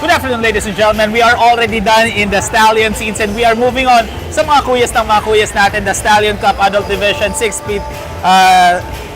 Good afternoon, ladies and gentlemen. We are already done in the Stallion scenes and we are moving on sa mga kuyas ng mga kuyas natin. The Stallion Cup Adult Division 6th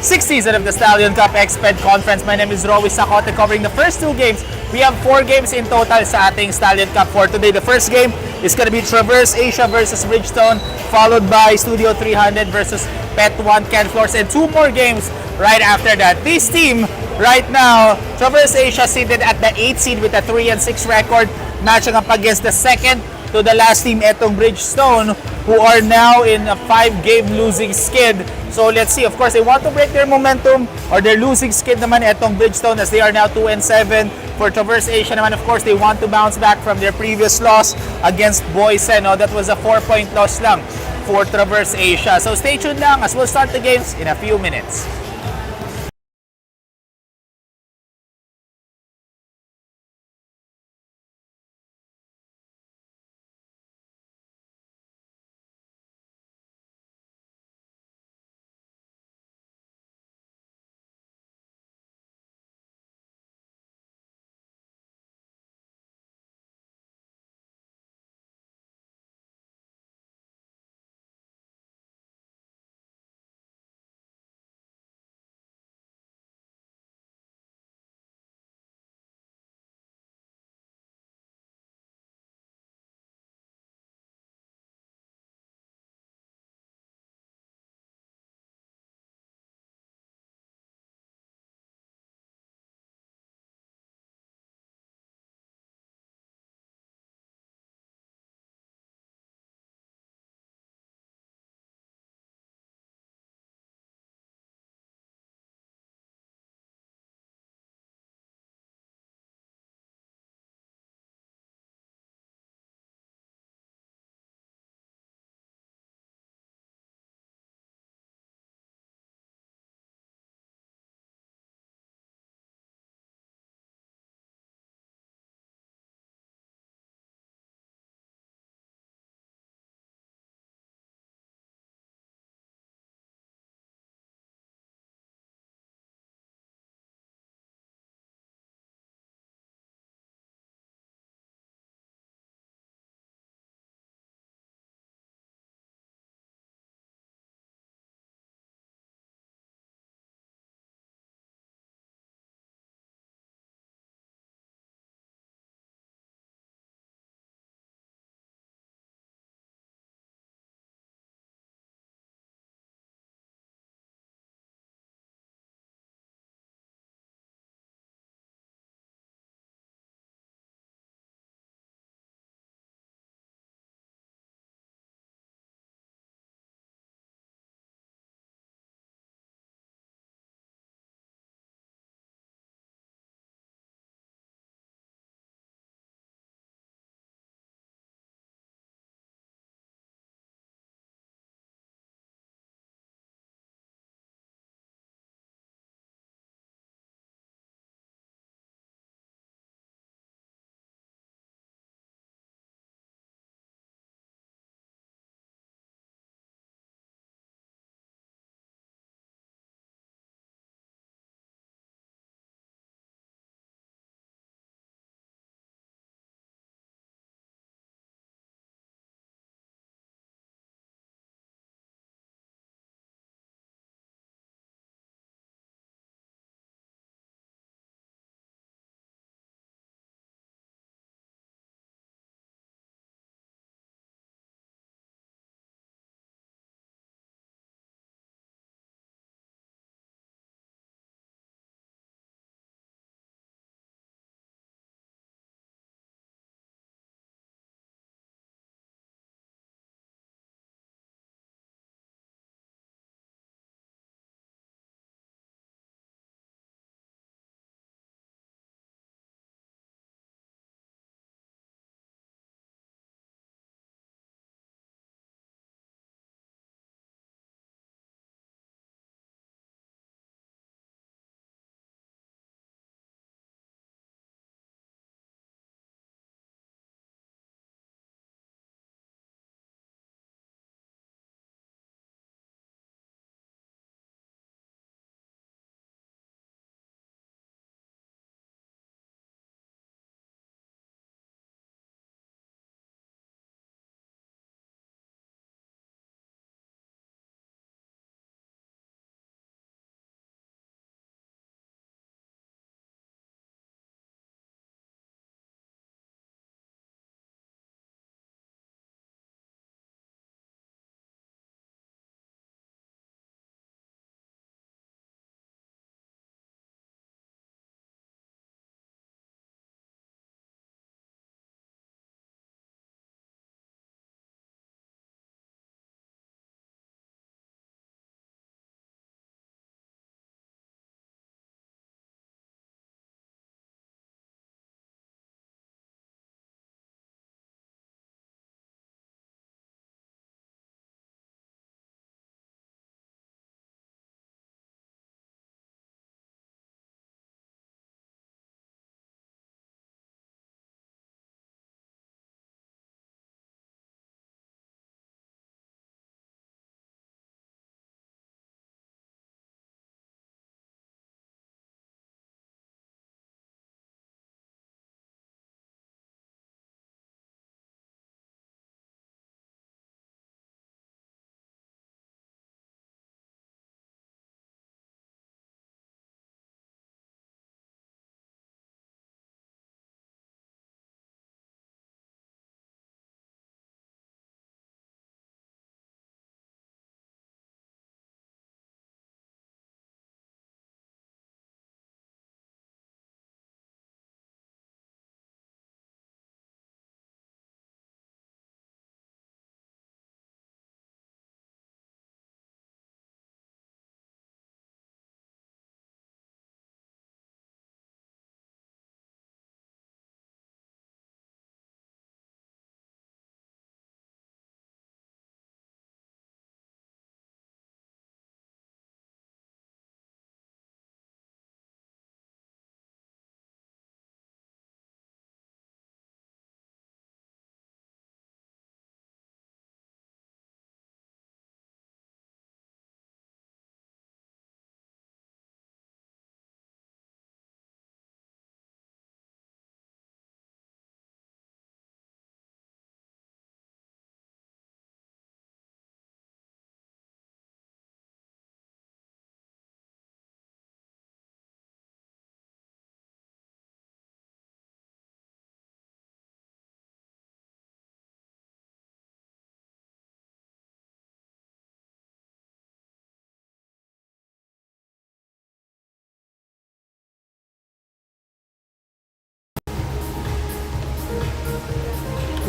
season of the Stallion Cup Exped Conference. My name is Rowy Sacote, covering the first two games. We have 4 games in total sa ating Stallion Cup for today. The first game is going to be Traverse Asia versus Bridgestone, followed by Studio 300 versus Pet 1 Ken Floors, and 2 more games right after that. This team right now, Traverse Asia seated at the 8th seed with a 3-6 record, matching up against the second to the last team, etong Bridgestone, who are now in a 5-game losing skid. So let's see, of course, they want to break their momentum or their losing skid naman etong Bridgestone, as they are now 2-7. For Traverse Asia naman, of course, they want to bounce back from their previous loss against Boise. No? That was a 4-point loss lang for Traverse Asia. So stay tuned lang as we'll start the games in a few minutes.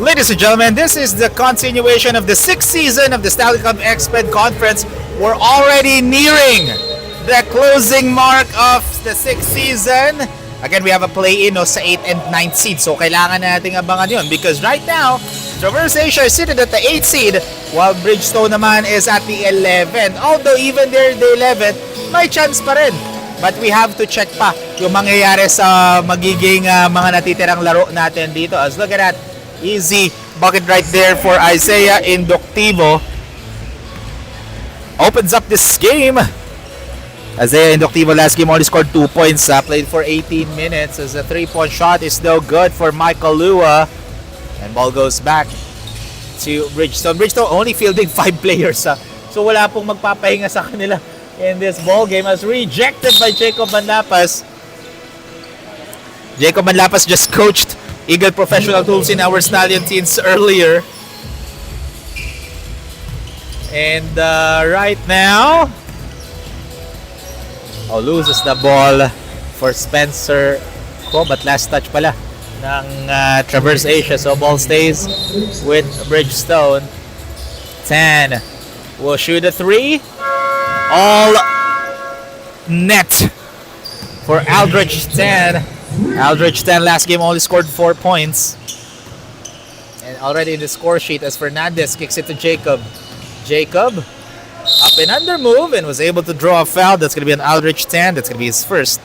Ladies and gentlemen, this is the continuation of the 6th season of the Stallion Cup Exped Conference. We're already nearing the closing mark of the 6th season. Again, we have a play-in sa 8th and 9th seed. So, kailangan nating abangan yun because right now, Traverse Asia is sitting at the 8th seed while Bridgestone naman is at the 11th. Although even they're the 11th, may chance pa rin. But we have to check pa yung mangyayari sa magiging mga natitirang laro natin dito. As look at that, easy bucket right there for Isaiah Inductivo. Opens up this game. Isaiah Inductivo last game only scored 2 points. Played for 18 minutes as a 3-point shot is no good for Michael Lua. And ball goes back to Bridgestone. Bridgestone only fielding 5 players. So wala pong magpapahinga sa kanila in this ball game as rejected by Jacob Manlapas. Jacob Manlapas just coached Eagle Professional Tools in our Stallion teams earlier. And right now, loses the ball for Spencer Ko, but last touch pala ng Traverse Asia. So ball stays with Bridgestone. 10 will shoot a 3. All net for Aldrich 10. Aldrich 10 last game only scored 4 points. And already in the score sheet as Fernandez kicks it to Jacob. Jacob up and under move and was able to draw a foul. That's going to be an Aldrich 10. That's going to be his first.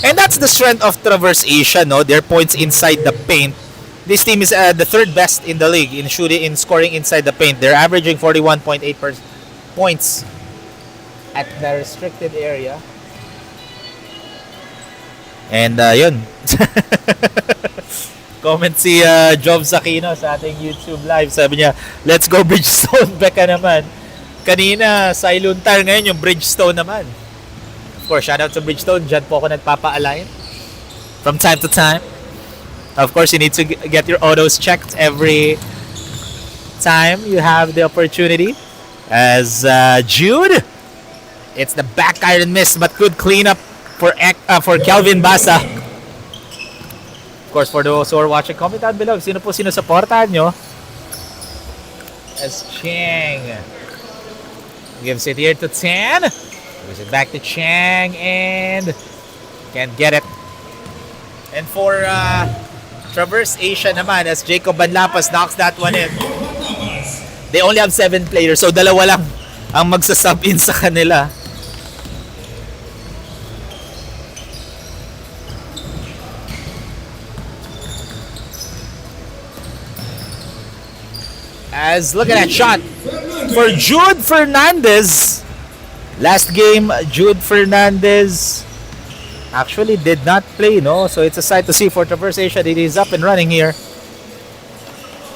And that's the strength of Traverse Asia, no? Their points inside the paint. This team is the third best in the league in shooting, in scoring inside the paint. They're averaging 41.8 points at the restricted area. And yun. Comment si Jobs Aquino sa ating YouTube live. Sabi niya, let's go Bridgestone. Beka naman. Kanina, Siluntar. Ngayon yung Bridgestone naman. Of course, shout out to Bridgestone. Diyan po ako nagpapa-align from time to time. Of course, you need to get your autos checked every time you have the opportunity. As Jude, it's the back iron miss, but good cleanup for Kelvin Basa. Of course, for those who are watching, comment down below sino po sinusuportahan nyo. As Chang gives it here to 10. Gives it back to Chang and can't get it. And for Traverse Asia naman, as Jacob Banlapas knocks that one in. They only have 7 players, so dalawa lang ang magsasub in sa kanila. As look at that shot for Jude Fernandez. Last game, Jude Fernandez actually did not play, no? So it's a sight to see for Traverse Asia. It is up and running here.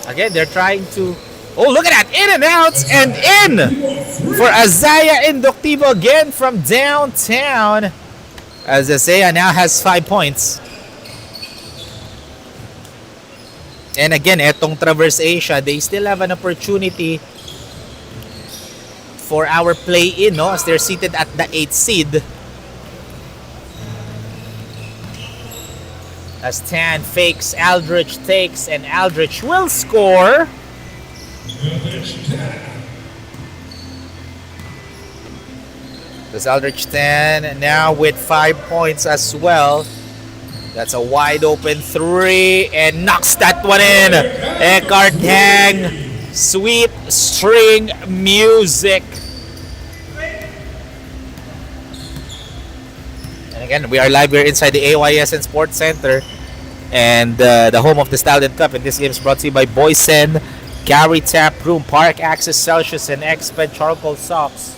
Again, they're trying to... Oh, look at that! In and out and in for Isaiah Inductivo again from downtown. As Isaiah now has 5 points. And again, etong Traverse Asia, they still have an opportunity for our play-in, no? As they're seated at the 8th seed. As Tan fakes, Aldrich takes, and Aldrich will score. This Aldrich 10 now with 5 points as well. That's a wide open 3 and knocks that one in. Eckhart Hang, sweet string music. And again, we are live here inside the AYSN Sports Center and the home of the Stallion Cup. And this game is brought to you by Boysen, Gary Tap Room, Park Access Celsius, and Exped Charcoal Socks.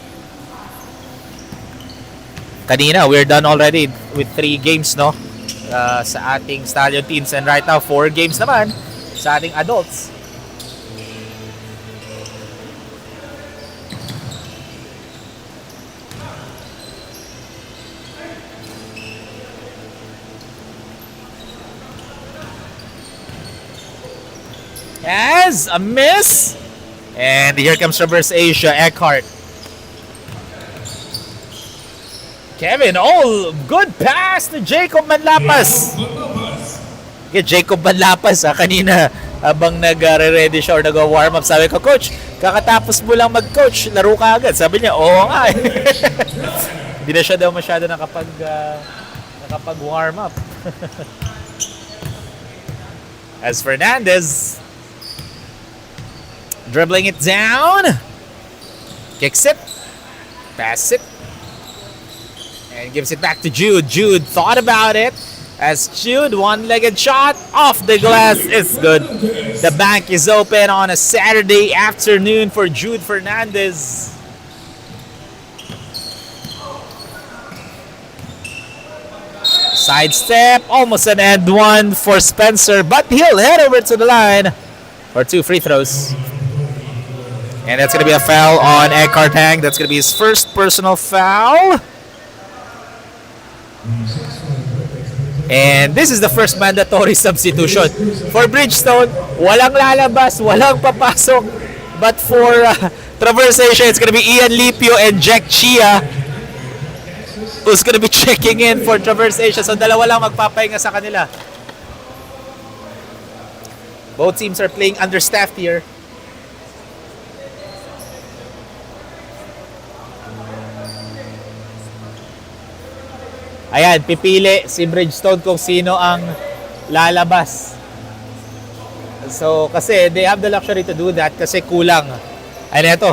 Kanina, we're done already with 3 games, no? Sa ating Stallion teams, and right now 4 games naman sa ating adults. As a miss, and here comes Traverse Asia. Eckhart, Kevin, good pass to Jacob Manlapas. kay Jacob Banlapas kanina habang nag-ready siya or nag-warm up. Sabi ko, Coach, kakatapos mo lang mag-coach, laro ka agad. Sabi niya, oo nga eh. Hindi na siya daw masyado nakapag-warm up. As Fernandez, dribbling it down, kicks it, pass it, and gives it back to Jude. Jude thought about it. As Jude, one-legged shot off the glass is good. The bank is open on a Saturday afternoon for Jude Fernandez. Sidestep, almost an end one for Spencer, but he'll head over to the line for 2 free throws. And that's going to be a foul on Eckhart Hang. That's going to be his first personal foul. And this is the first mandatory substitution. For Bridgestone, walang lalabas, walang papasok. But for Traverse Asia, it's going to be Ian Lipio and Jack Chia who's going to be checking in for Traverse Asia. So dalawa lang magpapahinga sa kanila. Both teams are playing understaffed here. Ayan, pipili si Bridgestone kung sino ang lalabas. So, kasi they have the luxury to do that kasi kulang. Ayan, ito.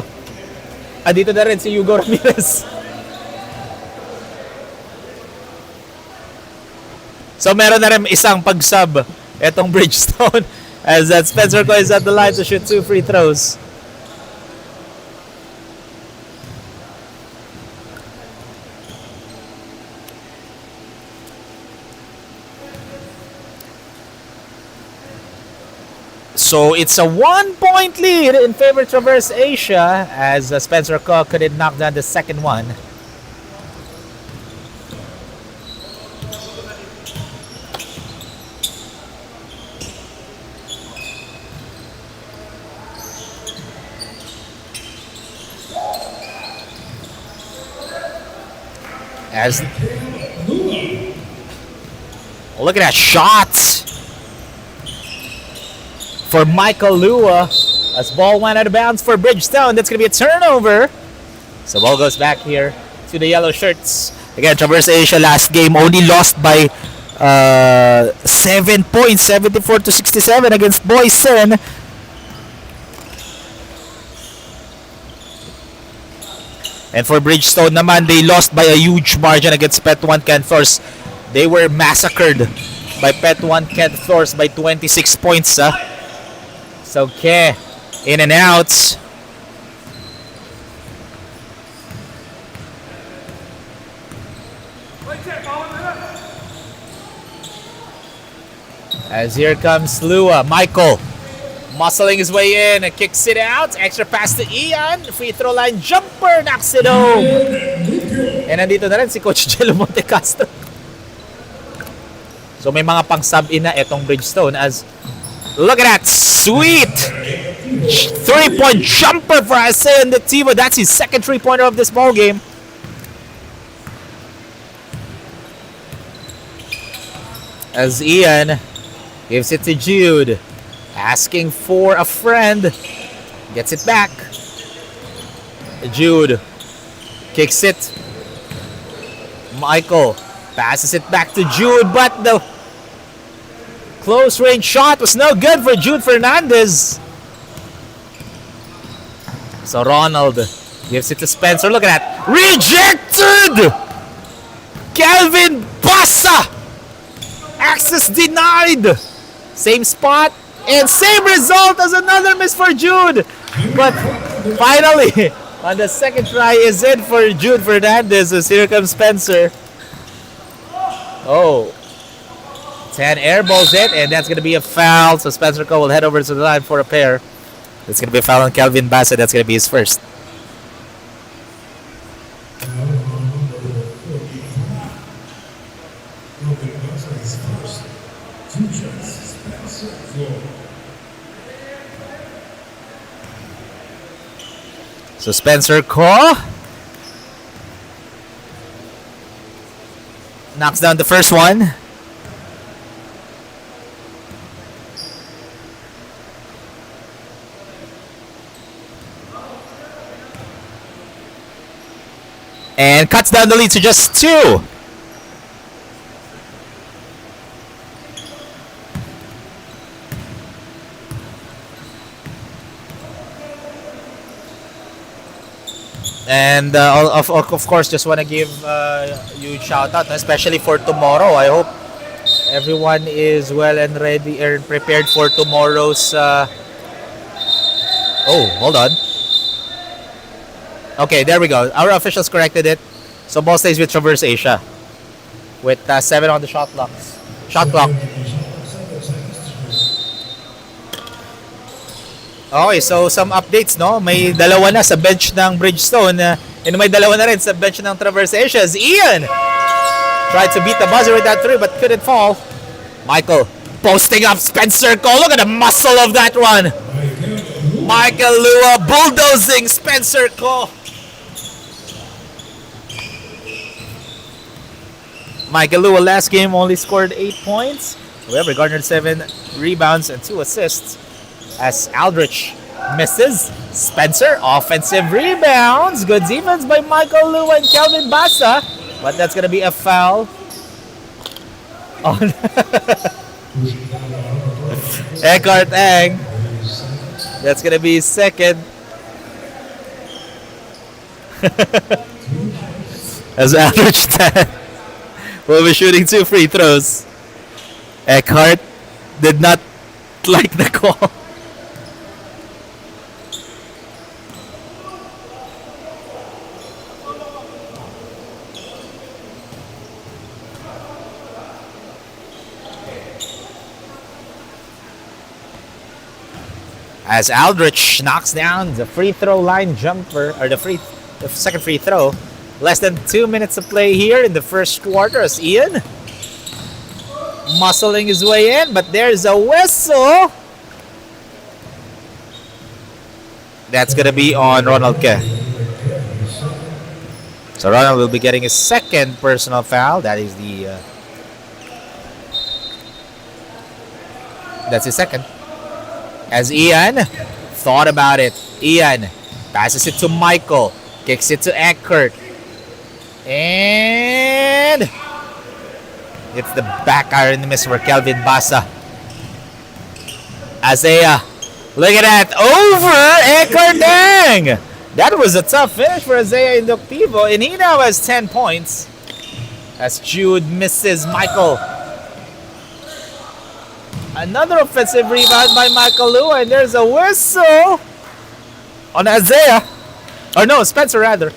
Dito na rin si Hugo Ramirez. So, meron na rin isang pag-sub itong Bridgestone as that Spencer Ko is at the line to shoot 2 free throws. So it's a 1-point lead in favor of Traverse Asia as Spencer Ko couldn't knock down the second one. As look at that shot for Michael Lua as ball went out of bounds for Bridgestone. That's going to be a turnover. So ball goes back here to the yellow shirts. Again, Traverse Asia last game only lost by 7 points, 74-67 against Boysen. And for Bridgestone naman, they lost by a huge margin against Pet 1 Canthors. They were massacred by Pet 1 Canthors by 26 points. So, okay, in and out. As here comes Lua. Michael muscling his way in and kicks it out. Extra pass to Ian. Free throw line jumper. Knocks it home. And nandito na rin si Coach Jello Montecastro. So may mga pang-sub-in na itong Bridgestone as look at that sweet 3-point jumper for Isaiah Nativo. That's his second 3-pointer of this ball game. As Ian gives it to Jude, asking for a friend, gets it back. Jude kicks it. Michael passes it back to Jude, but the close range shot was no good for Jude Fernandez. So Ronald gives it to Spencer. Look at that. Rejected! Calvin Bassa! Access denied. Same spot and same result as another miss for Jude. But finally, on the second try is in for Jude Fernandez as here comes Spencer. Oh. 10 airballs it, and that's going to be a foul. So Spencer Cole will head over to the line for a pair. It's going to be a foul on Calvin Bassett. That's going to be his first. So Spencer Cole knocks down the first one. And cuts down the lead to just 2. And of course, just want to give a huge shout out, especially for tomorrow. I hope everyone is well and ready and prepared for tomorrow's. Oh, hold on. Okay, there we go. Our officials corrected it. So ball stays with Traverse Asia with 7 on the shot clock. Okay, so some updates, no? May dalawa na sa bench ng Bridgestone and may dalawa na rin sa bench ng Traverse Asia. Ian tried to beat the buzzer with that 3 but couldn't fall. Michael posting up Spencer Cole. Look at the muscle of that one. Michael Lua bulldozing Spencer Cole. Michael Lua last game only scored 8 points. However, garnered 7 rebounds and 2 assists. As Aldrich misses, Spencer offensive rebounds. Good defense by Michael Lua and Kelvin Basa. But that's going to be a foul on Eckhart Ang. That's going to be second. As Aldrich will be shooting 2 free throws. Eckhart did not like the call. As Aldrich knocks down the free throw line jumper, or the second free throw. Less than 2 minutes of play here in the first quarter as Ian muscling his way in, but there's a whistle. That's gonna be on Ronald Ke. So Ronald will be getting his second personal foul. That is that's his second. As Ian thought about it. Ian passes it to Michael. Kicks it to Eckhart. And it's the back iron miss for Kelvin Basa. Isaiah. Look at that. Over Eckhart Dang. That was a tough finish for Isaiah Inductivo. And he now has 10 points. As Jude misses Michael. Another offensive rebound by Michael Lua, and there's a whistle on Isaiah. Or no, Spencer rather.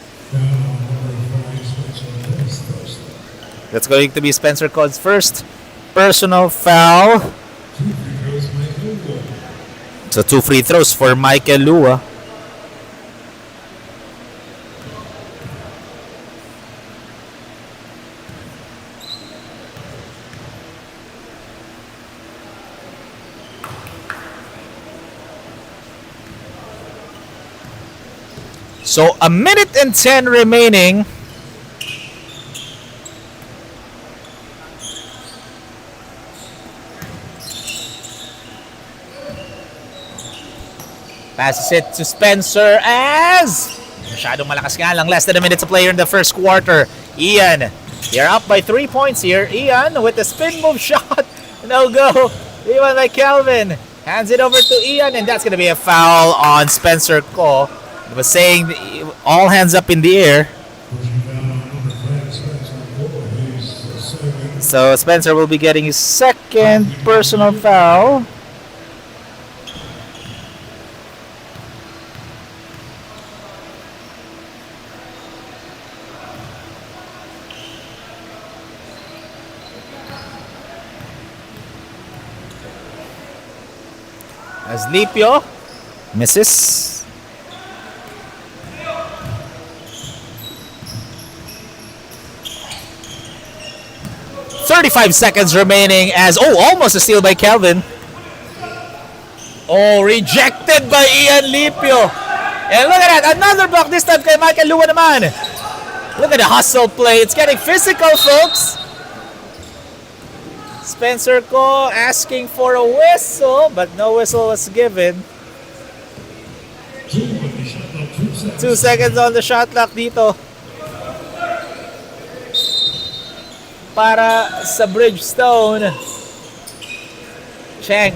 That's going to be Spencer Cole's first personal foul. So 2 free throws for Michael Lua. So 1 minute and 10 remaining. Passes it to Spencer as masyadong malakas nga lang. Less than a minute to play here in the first quarter. Ian, they're up by 3 points here. Ian with the spin move shot. No go. Ian by Kelvin. Hands it over to Ian, and that's going to be a foul on Spencer Cole. He was saying all hands up in the air. So Spencer will be getting his second personal foul. As Lipio misses. 35 seconds remaining as, almost a steal by Kelvin. Rejected by Ian Lipio. And look at that, another block this time kay Michael Lua naman. Look at the hustle play. It's getting physical, folks. Spencer Cole asking for a whistle, but no whistle was given. 2 seconds on the shot clock dito. para sa Bridgestone. Chang,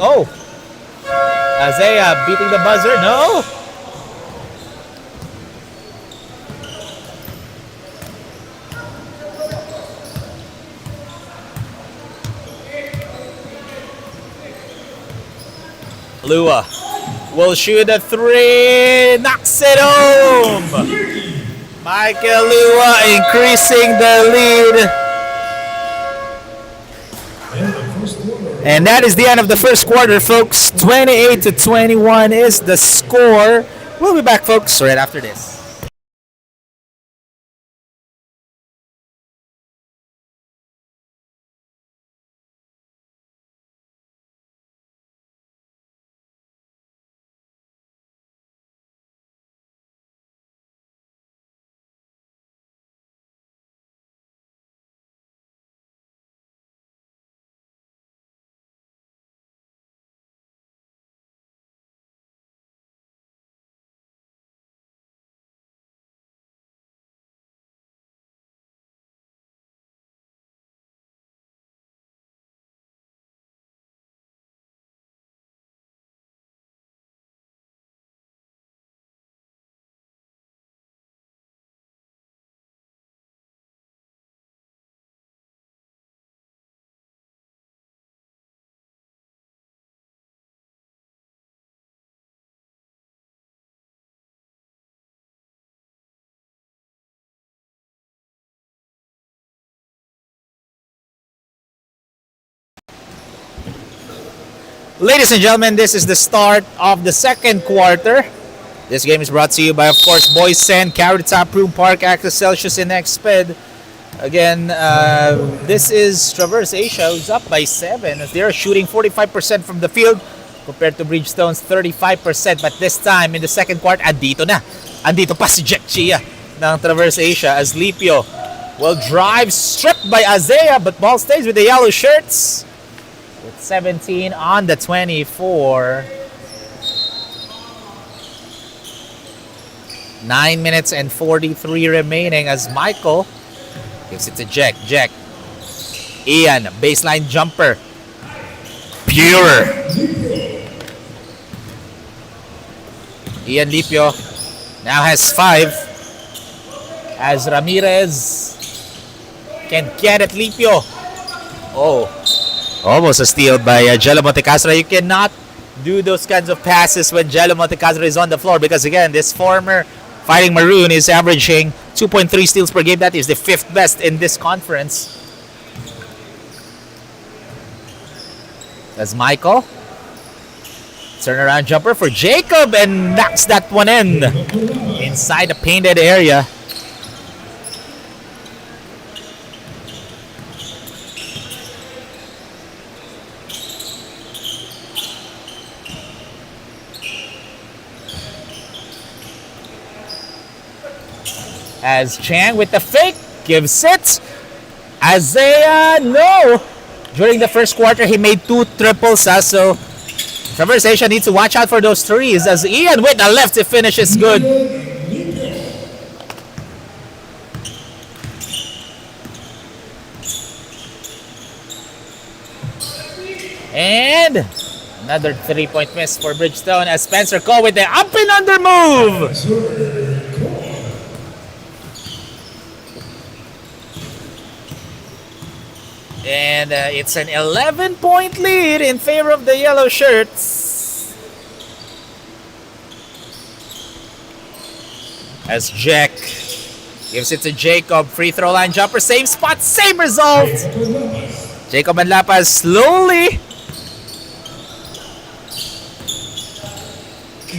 Isaiah beating the buzzer, no? Lua will shoot a 3, knocks it home. Michael Lua increasing the lead. And that is the end of the first quarter, folks. 28-21 is the score. We'll be back, folks, right after this. Ladies and gentlemen, this is the start of the second quarter. This game is brought to you by, of course, Boysen, Carrot Top, Room Park, Access Celsius, and Exped. Again, this is Traverse Asia, who's up by 7 as they're shooting 45% from the field compared to Bridgestone's 35%. But this time, in the second quarter, andito pa si Jack Chia ng Traverse Asia as Lipio will drive, stripped by Isaiah, but ball stays with the yellow shirts. With 17 on the 24. 9 minutes and 43 remaining as Michael gives it to Jack. Ian, baseline jumper. Pure. Ian Lipio now has 5 as Ramirez can get it. Lipio. Almost a steal by Jello Montecastro. You cannot do those kinds of passes when Jello Montecastro is on the floor because, again, this former Fighting Maroon is averaging 2.3 steals per game. That is the 5th best in this conference. That's Michael. Turnaround jumper for Jacob and knocks that one in inside the painted area. As Chang with the fake gives it. Isaiah, no. During the first quarter, he made 2 triples. So Traverse Asia needs to watch out for those threes as Ian with the left to finish is good. And another 3-point miss for Bridgestone as Spencer Cole with the up and under move. And it's an 11-point lead in favor of the yellow shirts. As Jack gives it to Jacob. Free throw line jumper. Same spot, same result. Jacob Manlapas slowly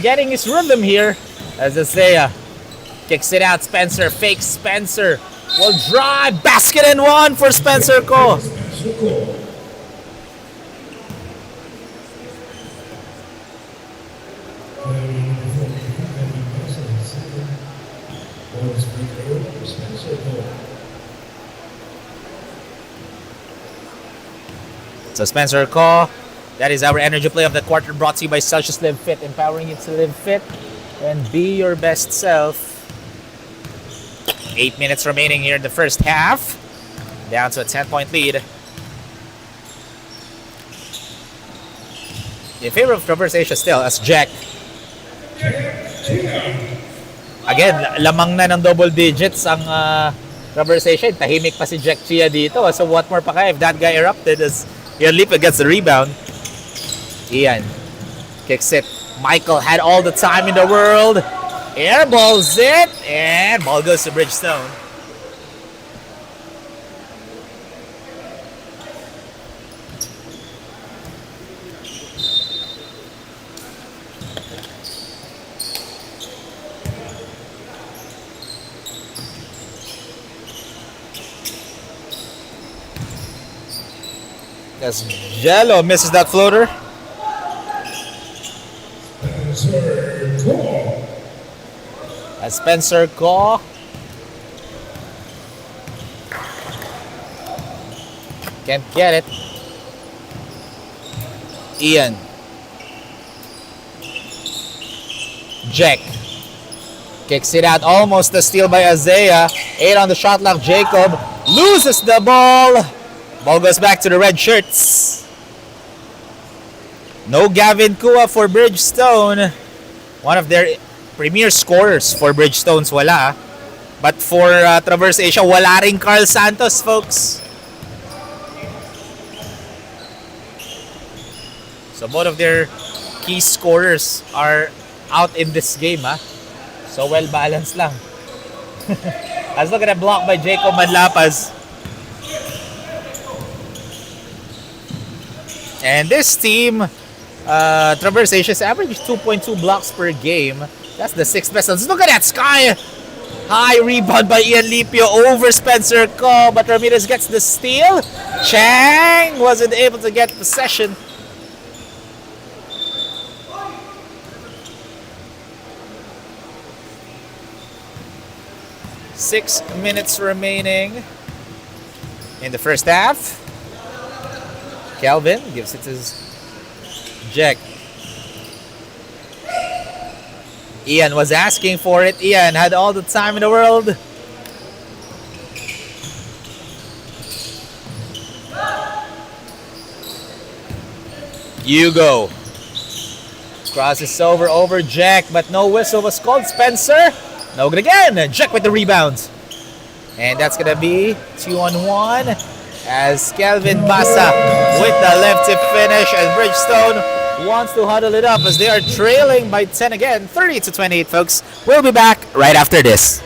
getting his rhythm here. As Isaiah kicks it out. Spencer fakes. Spencer will drive. Basket and one for Spencer Ko. So Spencer Ko, that is our energy play of the quarter, brought to you by Celsius Live Fit, empowering you to live fit and be your best self. 8 minutes remaining here in the first half. Down to a 10-point lead. In favor of Traverse Asia still as Jack. Again, lamang na ng double digits ang Traverse Asia. Tahimik pa si Jack Chia dito. So what more pa kaya if that guy erupted as Ian Lipa gets the rebound. Ian kicks it. Michael had all the time in the world. Airballs it. And ball goes to Bridgestone. As Jello misses that floater. As Spencer Ko can't get it. Ian. Jack kicks it out. Almost a steal by Isaiah. 8 on the shot clock. Jacob loses the ball. Ball goes back to the red shirts. No Gavin Kua for Bridgestone. One of their premier scorers for Bridgestones, wala. But for Traverse Asia, wala rin Carl Santos, folks. So both of their key scorers are out in this game, ha? So well balanced lang. Let's look at a block by Jacob Manlapas. And this team, Traverse Asia's average 2.2 blocks per game. That's the 6th best. Let's look at that sky high rebound by Ian Lipio over Spencer Ko, but Ramirez gets the steal. Chang wasn't able to get possession. Six minutes remaining in the first half. Kelvin gives it to Jack. Ian was asking for it. Ian had all the time in the world. Hugo crosses over Jack, but no whistle was called. Spencer, no good again. Jack with the rebound. And that's gonna be 2-on-1 as Kelvin Basa with the lefty finish, and Bridgestone wants to huddle it up as they are trailing by 10 again, 30-28, folks. We'll be back right after this.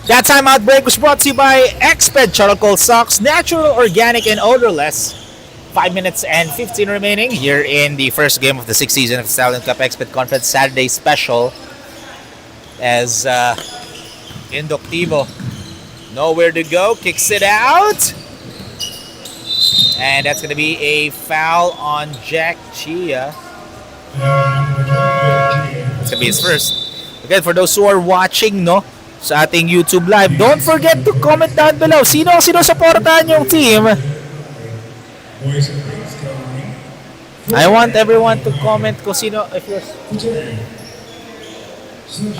That timeout break was brought to you by Exped Charcoal Socks, natural, organic, and odorless. 5 minutes and 15 remaining here in the first game of the 6th season of the Stallion Cup Exped Conference Saturday Special. As Inductivo, nowhere to go, kicks it out. And that's going to be a foul on Jack Chia. It's going to be his first. Again, for those who are watching, no, sa ating YouTube live, don't forget to comment down below. Sino ang sinusuportahan yung team? I want everyone to comment kung sino, if you're...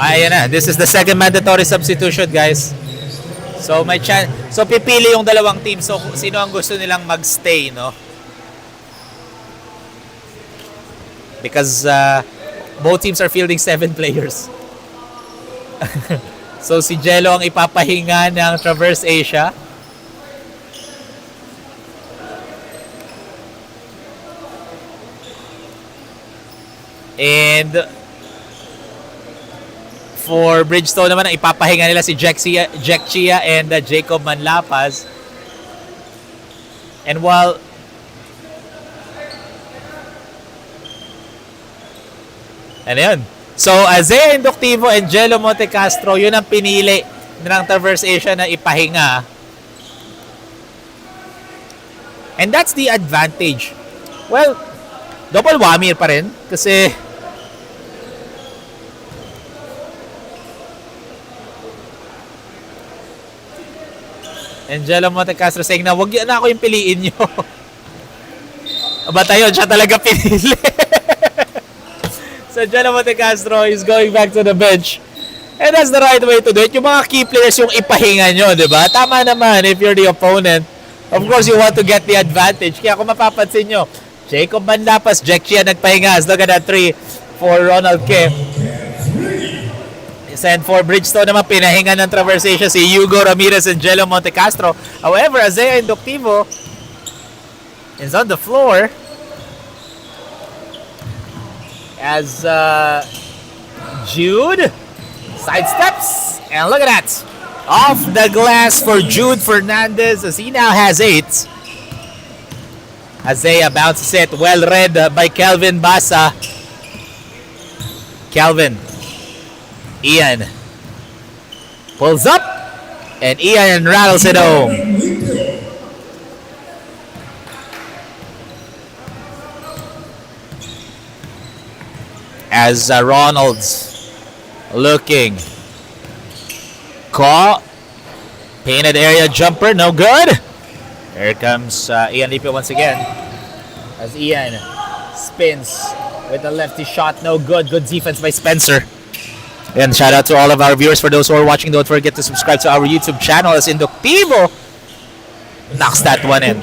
Ayan na, this is the second mandatory substitution, guys. So may chance, so pipili yung dalawang team, so sino ang gusto nilang magstay, no? Because both teams are fielding 7 players. So si Jello ang ipapahinga ng Traverse Asia. And for Bridgestone naman, ang ipapahinga nila si Jack Chia and Jacob Manlapas. And while ano yun? So, Azea Inductivo and Jello Montecastro, yun ang pinili ng Traverse Asia na ipahinga. And that's the advantage. Well, double whammy pa rin kasi Angelo Montecastro saying na wag na ako yung piliin nyo. Bata yun, siya talaga pinili. So Angelo Montecastro is going back to the bench. And that's the right way to do it. Yung mga key players yung ipahinga nyo, di ba? Tama naman if you're the opponent. Of course, you want to get the advantage. Kaya kung mapapansin nyo, Jacob Manlapas, Jack Chia nagpahinga. Look at that 3 for Ronald Kim. And for Bridgestone naman, pinahinga ng Traverse Asia si Hugo Ramirez and Jello Montecastro. However, Azea Inductivo is on the floor as Jude sidesteps. And look at that. Off the glass for Jude Fernandez as he now has 8. Azea bounces it. Well read by Kelvin Basa. Kelvin. Ian pulls up and Ian rattles it home. As Ronald's looking. Caught. Painted area jumper, no good. Here comes Ian Lipio once again. As Ian spins with a lefty shot, no good. Good defense by Spencer. And shout out to all of our viewers. For those who are watching, don't forget to subscribe to our YouTube channel as Inductivo knocks that one in.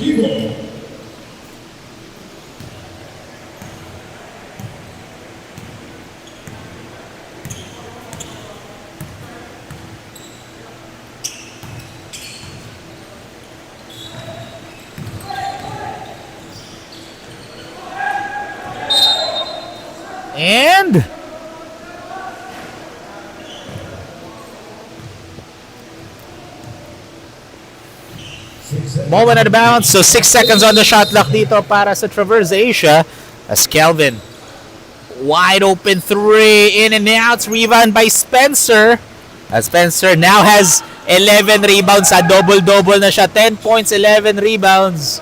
And moment at bounce. So 6 seconds on the shot clock dito para sa Traverse Asia. As Kelvin, wide open 3, in and out, rebound by Spencer. As Spencer now has 11 rebounds, a double-double na siya, 10 points, 11 rebounds.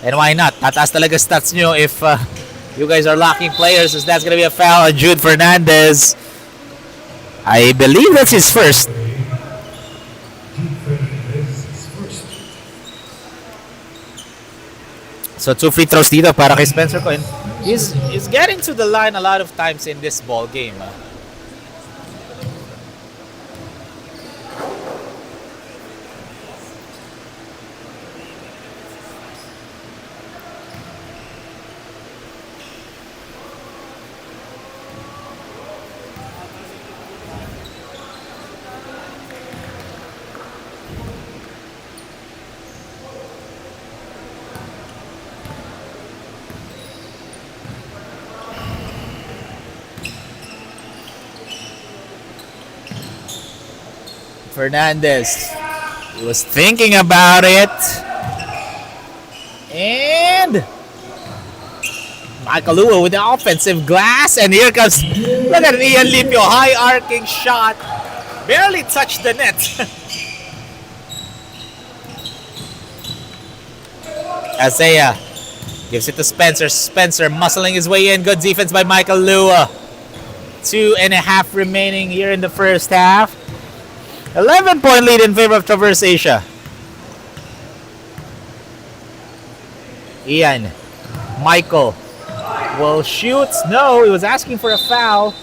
And why not? Tataas talaga stats nyo if you guys are locking players, as that's gonna be a foul on Jude Fernandez. I believe that's his first. So 2 free throws dito para kay Spencer Cohen. He's getting to the line a lot of times in this ball game. Fernandez, he was thinking about it, and Michael Lua with the offensive glass, and here comes, look at Ian Lipio, high arcing shot, barely touched the net. Azea gives it to Spencer. Spencer muscling his way in, good defense by Michael Lua. 2.5 remaining here in the first half. 11-point lead in favor of Traverse Asia. Ian. Michael will shoot. No, he was asking for a foul.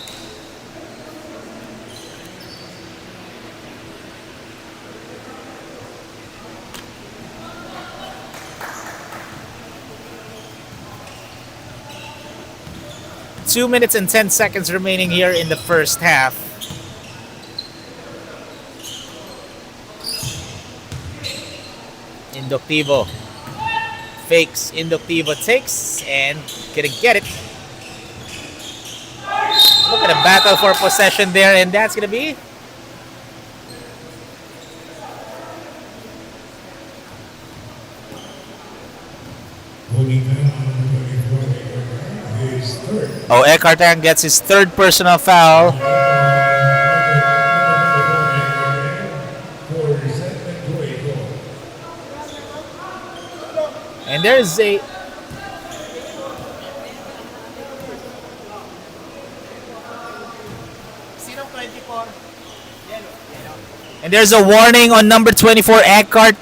Two minutes and 10 seconds remaining here in the first half. Inductivo fakes, Inductivo takes, and couldn't get it. Look at the battle for possession there, and that's gonna be Eckhart gets his third personal foul. And there's a warning on number 24 Eckhart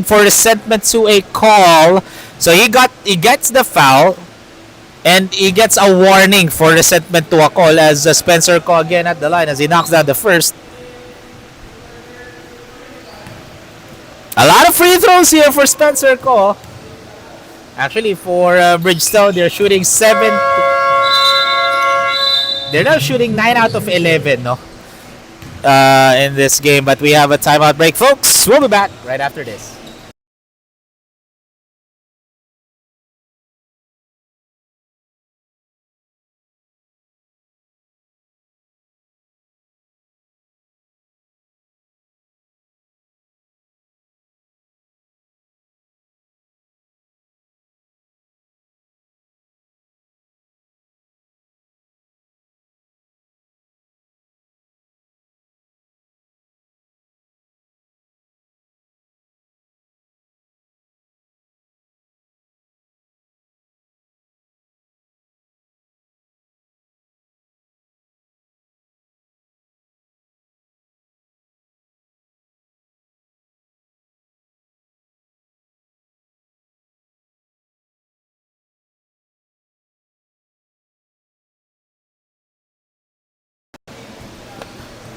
for the sentiment to a call. So he gets the foul, and he gets a warning for the sentiment to a call as Spencer Ko again at the line as he knocks down the first. A lot of free throws here for Spencer Ko. Actually, for Bridgestone, they're shooting 7. They're now shooting 9 out of 11, no? In this game, but we have a timeout break, folks. We'll be back right after this.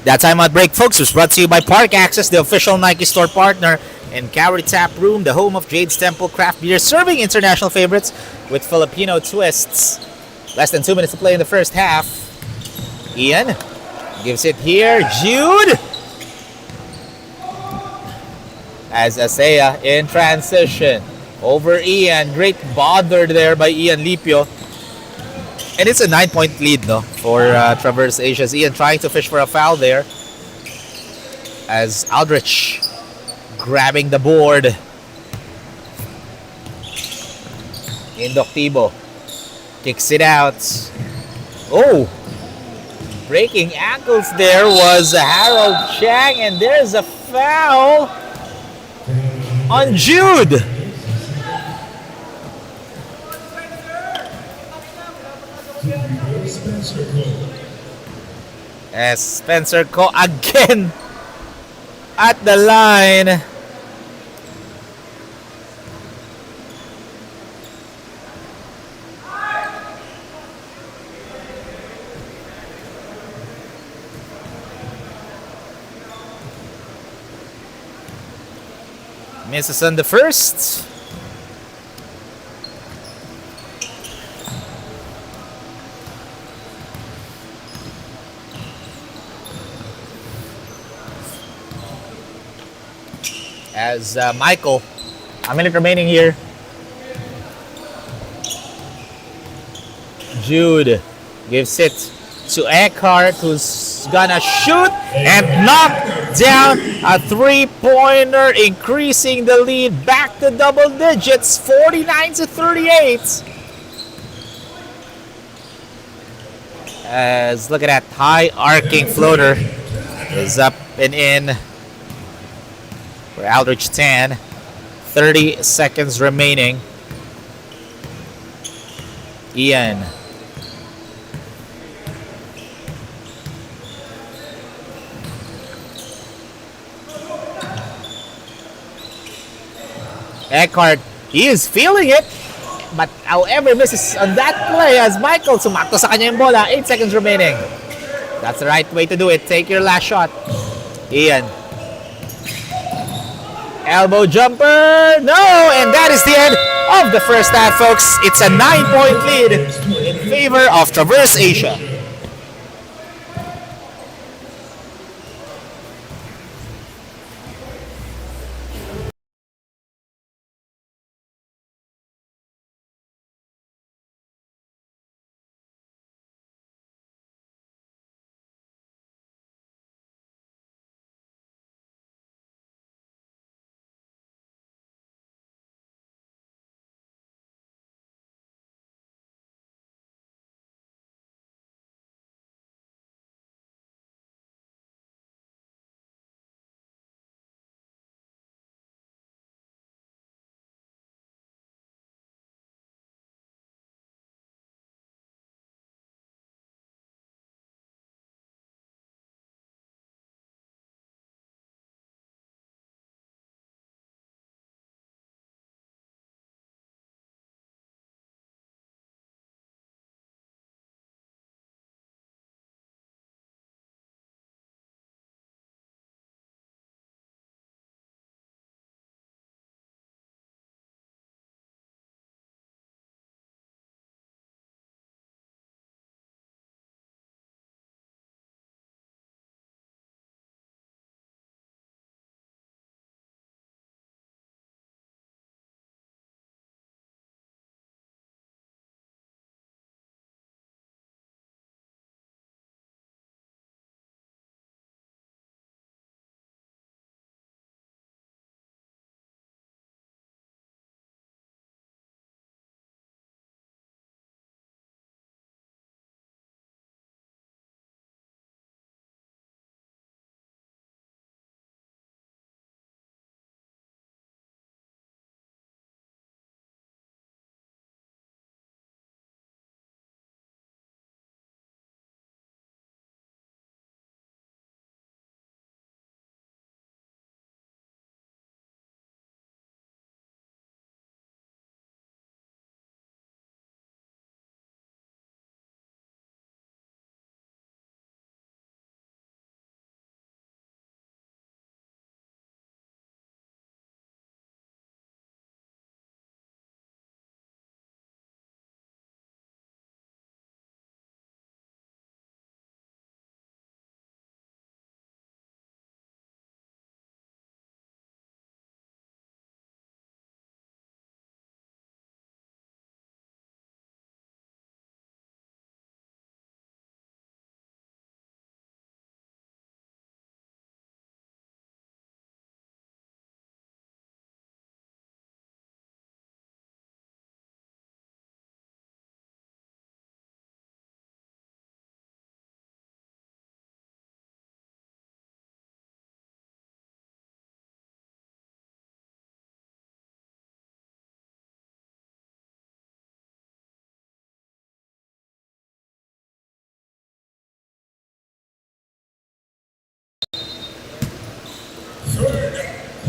That timeout break, folks, was brought to you by Park Access, the official Nike store partner, and Cowrie Tap Room, the home of Jade's Temple Craft Beer, serving international favorites with Filipino twists. Less than 2 minutes to play in the first half. Ian gives it here. Jude. As Asea in transition. Over Ian. Great bother there by Ian Lipio. And it's a 9-point lead, no, for Traverse Asia's Ian trying to fish for a foul there. As Aldrich grabbing the board. Indoctivo kicks it out. Oh, breaking ankles there was Harold Chang, and there's a foul on Jude. As Spencer Ko again at the line. Misses on the first. As Michael, a minute remaining here. Jude gives it to Eckhart, who's gonna shoot and knock down a three-pointer, increasing the lead back to double digits, 49-38. As look at that high arcing floater is up and in for Aldrich Tan. 30 seconds remaining. Ian. Eckhart, he is feeling it. But however, misses on that play as Michael sumakto sa kanya yung bola. 8 seconds remaining. That's the right way to do it. Take your last shot. Ian. Elbow jumper. No! And that is the end of the first half, folks. It's a 9-point lead in favor of Traverse Asia.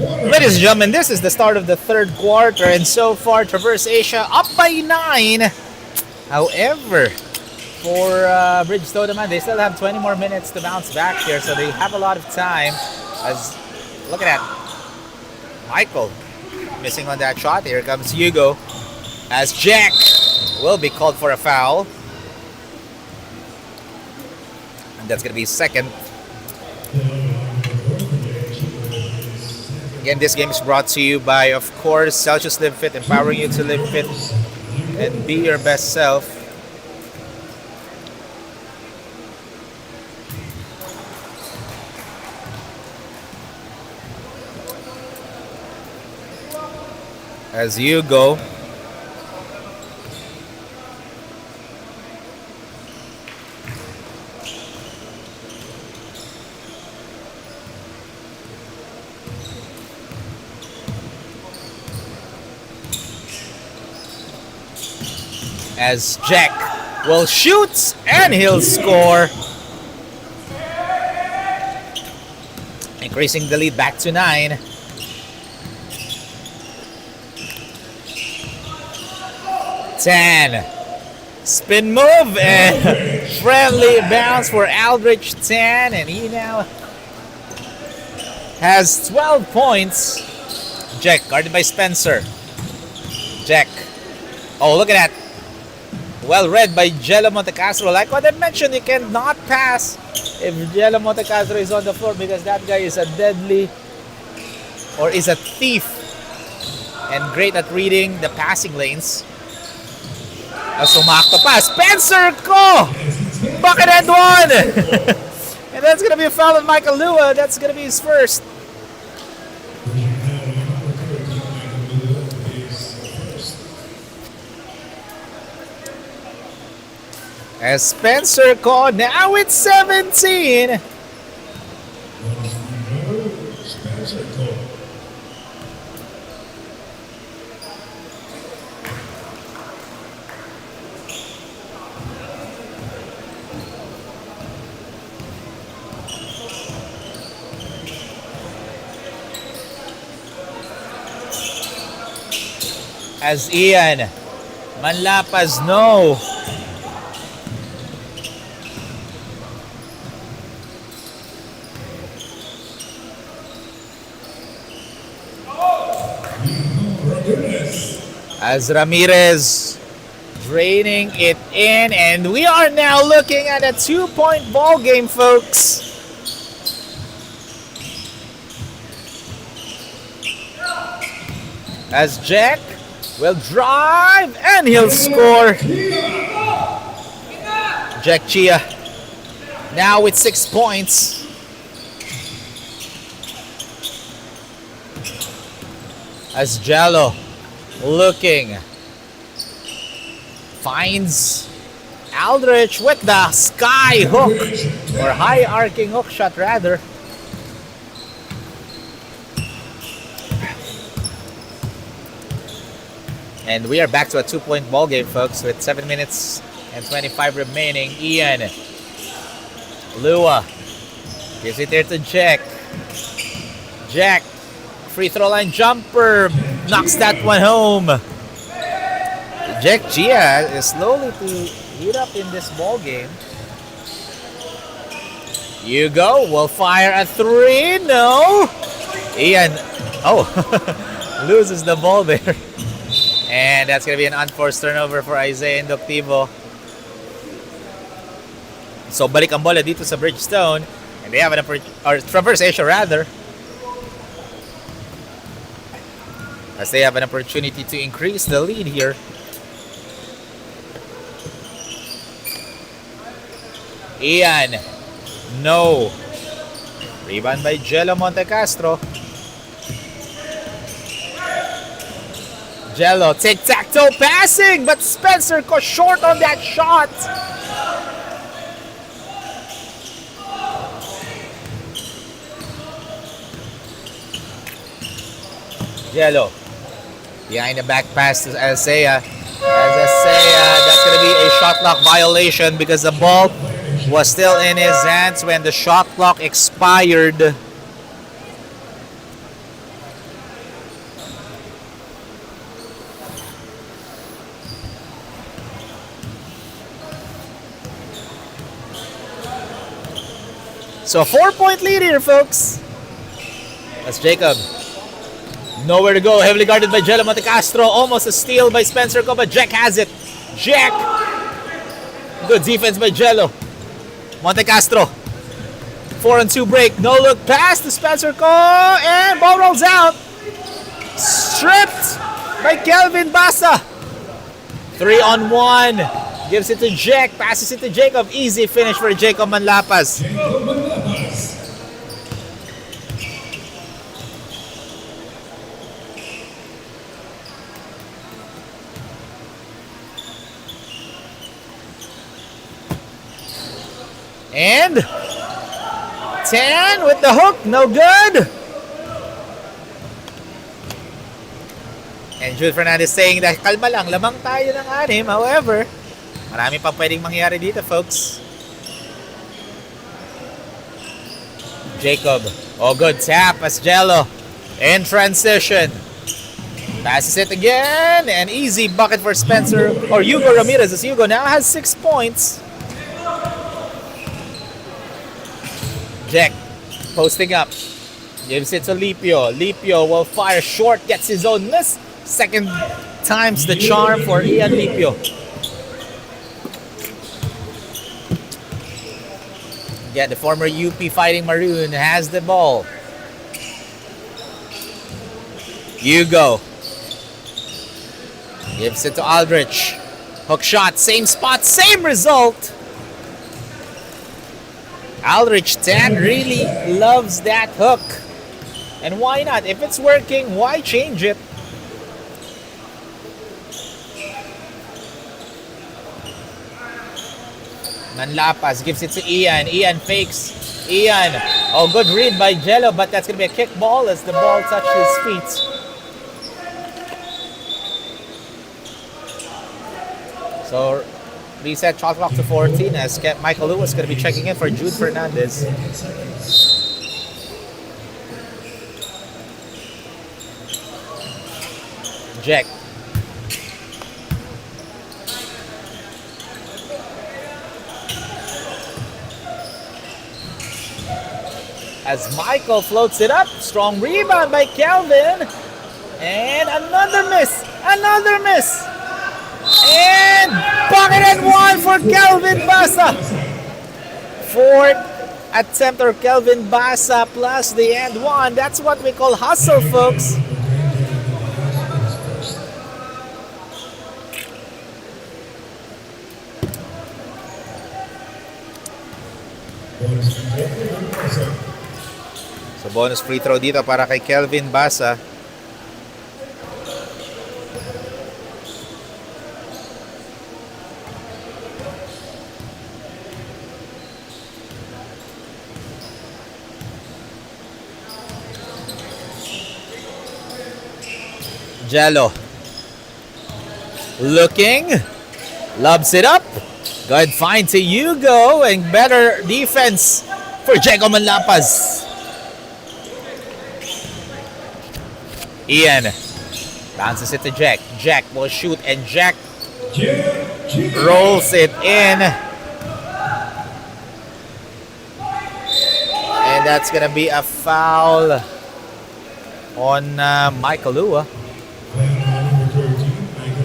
Ladies and gentlemen, this is the start of the third quarter, and so far Traverse Asia up by 9. However, for Bridgestone naman, they still have 20 more minutes to bounce back here, so they have a lot of time. As look at that, Michael missing on that shot. Here comes Hugo, as Jack will be called for a foul, and that's gonna be second. Again, this game is brought to you by, of course, Celsius Live Fit, empowering you to live fit and be your best self. As you go, as Jack will shoot and he'll score, increasing the lead back to 9. Tan, spin move and friendly bounce for Aldrich Tan, and he now has 12 points. Jack guarded by Spencer. Jack, oh look at that, well read by Jello Montecastro. Like what I mentioned, you cannot pass if Jello Montecastro is on the floor, because that guy is a deadly, or is a thief, and great at reading the passing lanes. Sumakto pa, Spencer ko! Buckethead one! And that's gonna be a foul on Michael Lua. That's gonna be his first. As Spencer ko, now it's 17. As Ian Manlapas, no. As Ramirez draining it in, and we are now looking at a 2-point ball game, folks. As Jack will drive and he'll score. Jack Chia now with 6 points. As Jello looking, finds Aldrich with the sky hook, or high arcing hook shot rather. And we are back to a 2-point ball game, folks, with 7 minutes and 25 remaining. Ian Lua gives it there to Jack. Jack, free throw line jumper, knocks that one home. Jack Gia is slowly to heat up in this ball game. Hugo will fire a 3. No. Ian, loses the ball there. And that's going to be an unforced turnover for Isaiah Indoctivo. So balik ang bola dito sa Bridgestone. And they have an or Traverse Asia rather. As they have an opportunity to increase the lead here. Ian, no. Rebound by Jello Montecastro. Jello, tic-tac-toe passing, but Spencer goes short on that shot. Jello, behind the back pass to Isaiah. As Isaiah, that's going to be a shot clock violation because the ball was still in his hands when the shot clock expired. So 4-point lead here, folks. That's Jacob. Nowhere to go. Heavily guarded by Jello Montecastro. Almost a steal by Spencer Ko, but Jack has it. Jack. Good defense by Jello. Montecastro. 4-on-2 break. No look pass to Spencer Ko. And ball rolls out. Stripped by Kelvin Basa. 3-on-1. Gives it to Jack. Passes it to Jacob. Easy finish for Jacob Manlapas. And 10 with the hook, no good. And Jude Fernandez saying that kalma lang, lamang tayo ng 6. However, marami pang pwedeng mangyari dito, folks. Jacob, oh good tap as Jello in transition. Passes it again, and easy bucket for Spencer, or Hugo Ramirez, as Hugo now has 6 points. Jack posting up, gives it to Lipio. Lipio will fire short, gets his own miss. Second time's the charm for Ian Lipio. Yeah, the former UP Fighting Maroon has the ball. Hugo gives it to Aldrich. Hook shot, same spot, same result. Aldrich 10 really loves that hook. And why not? If it's working, why change it? Manlapas gives it to Ian. Ian fakes. Ian. Oh, good read by Jello, but that's going to be a kick ball as the ball touched his feet. So, reset shot clock to 14 as Michael Lewis is going to be checking in for Jude Fernandez. Jack. As Michael floats it up. Strong rebound by Kelvin. And another miss. Another miss. And bucket and one for Kelvin Basa. Fourth attempt for Kelvin Basa plus the and one. That's what we call hustle, folks. So bonus free throw dito para kay Kelvin Basa. Jello looking, lobs it up. Good find to Hugo and better defense for Jacob Manlapas. Ian bounces it to Jack. Jack will shoot and Jack rolls it in. And that's gonna be a foul on Michael Lua.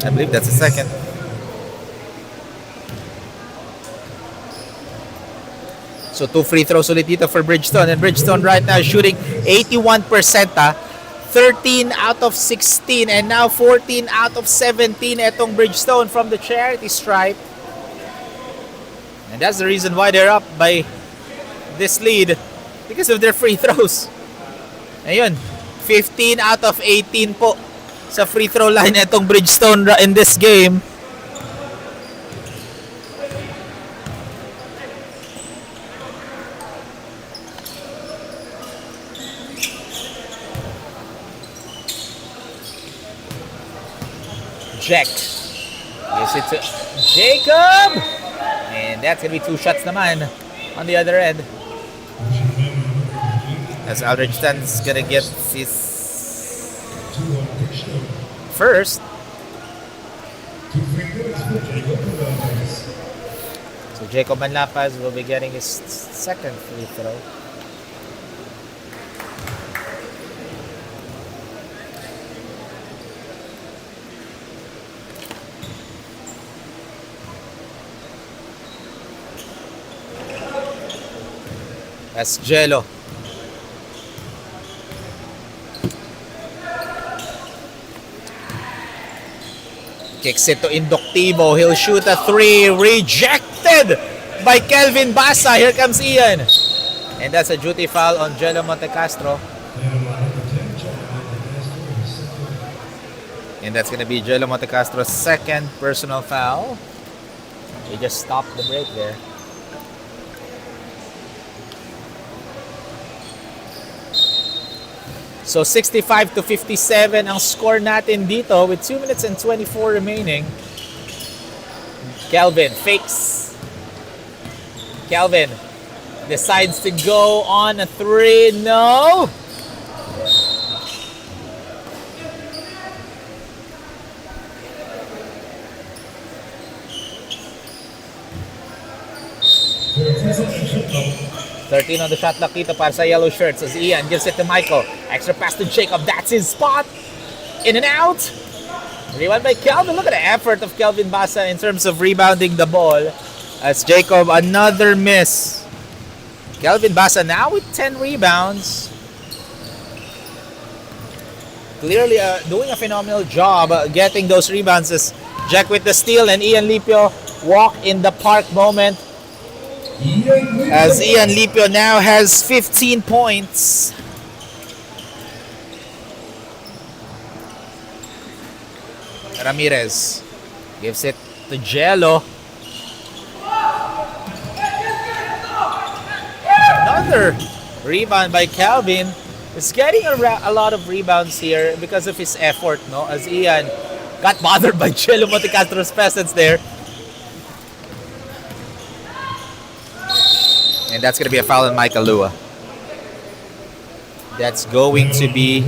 I believe that's a second. So 2 free throws ulit dito for Bridgestone. And Bridgestone right now shooting 81%. 13 out of 16. And now 14 out of 17 etong Bridgestone from the charity stripe. And that's the reason why they're up by this lead. Because of their free throws. Ayun. 15 out of 18 po sa free throw line etong Bridgestone in this game. Jack gives it to Jacob, and that's gonna be 2 shots naman on the other end. As Aldrich Stan's gonna get his first. So So Jacob Manlapas will be getting his second free throw. That's Jello. Kicks it to Inductivo. He'll shoot a three. Rejected by Kelvin Basa. Here comes Ian. And that's a duty foul on Jello Montecastro. And that's going to be Jello Montecastro's second personal foul. He just stopped the break there. So 65-57 ang score natin dito with 2 minutes and 24 remaining. Kelvin fakes. Kelvin decides to go on a three. No! $13 on the shot clock dito para sa yellow shirts as Ian gives it to Michael. Extra pass to Jacob. That's his spot. In and out. Rebound by Kelvin. Look at the effort of Kelvin Basa in terms of rebounding the ball. As Jacob, another miss. Kelvin Basa now with 10 rebounds. Clearly doing a phenomenal job getting those rebounds as Jack with the steal and Ian Lipio walk in the park moment. As Ian Lipio now has 15 points. Ramirez gives it to Jello. Another rebound by Calvin. He's getting a lot of rebounds here because of his effort, no? As Ian got bothered by Jello Montecastro's presence there. And that's going to be a foul on Michael Lua. That's going to be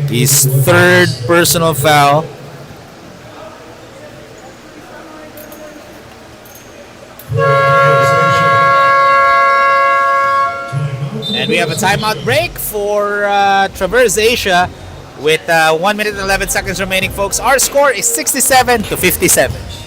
his third personal foul. And we have a timeout break for Traverse Asia with 1 minute and 11 seconds remaining, folks. Our score is 67-57.